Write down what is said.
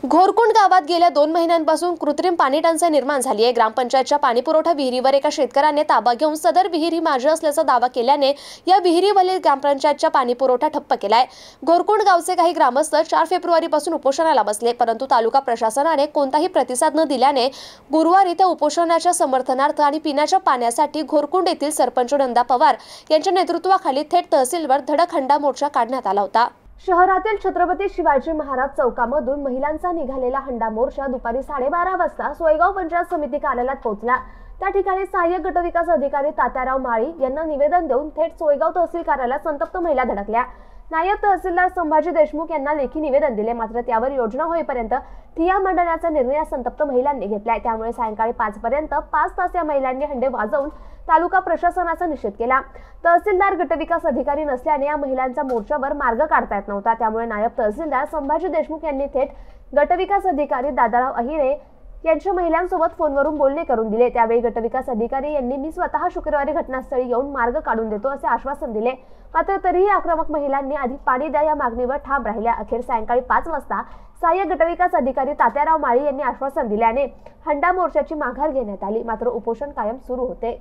घोरकुंड गावात गेल्या 2 महिन्यांपासून कृत्रिम पाणी टंचाई निर्माण झाली आहे। ग्रामपंचायतच्या पाणीपुरवठा विहिरीवर एका शेतकऱ्याने ताबा घेऊन सदर विहीर माझी असल्याचा दावा केल्याने या विहिरीवरील ग्रामपंचायतचा पाणीपुरवठा ठप्प केलाय। घोरकुंड गावचे काही ग्रामस्थ 4 फेब्रुवारीपासून उपोषणाला बसले, परंतु तालुका प्रशासनाने कोणताही प्रतिसाद न दिल्याने गुरुवारी त्या उपोषणाच्या समर्थनार्थ आणि पिण्याच्या पाण्यासाठी घोरकुंड येथील सरपंच नंदा पवार यांच्या नेतृत्वाखाली थेट तहसीलवर धडक हंडा मोर्चा काढण्यात आला होता। शहरातील छत्रपती शिवाजी महाराज चौकामधून महिलांचा निघालेला हंडा मोर्चा दुपारी 12:30 वाजता सोयगाव पंचायत समिती कार्यालयात पोहोचला। त्या ठिकाणी सहाय्यक गटविकास अधिकारी तात्याराव माळी यांना निवेदन देऊन थेट सोयगाव तहसील कार्यालयात संतप्त महिला धडकल्या। नायब तहसीलदार संभाजी देशमुख यांना लेखी निवेदन दिले, मात्र त्यावर योजना होईपर्यंत ठिय्या मांडण्याचा निर्णय संतप्त महिलांनी घेतलाय। त्यामुळे सायंकाळी 5 पर्यंत 5 तास या महिलांनी हंडे वाजवून तालुका प्रशासनाचा निषेध केला। तहसीलदार गटविकास अधिकारी नसल्याने या महिलांचा मोर्चावर मार्ग काढता येत नव्हता। त्यामुळे नायब तहसीलदार संभाजी देशमुख यांनी थेट गटविकास अधिकारी दादाराव अहिरे यांच्या महिलांसोबत फोनवरून बोलणे करून दिले। त्यावेळी गटविकास अधिकारी यांनी मी स्वतः शुक्रवारी घटनास्थळी येऊन मार्ग काढून देतो असे आश्वासन दिले, मात्र तरीही आक्रमक महिलांनी आधी पाणी द्या या मागणीवर ठाम राहिल्या। अखेर सायंकाळी 5 वाजता सहाय्यक गटविकास अधिकारी तात्याराव माळी यांनी आश्वासन दिल्याने हंडा मोर्चाची माघार घेण्यात आली, मात्र उपोषण कायम सुरू होते।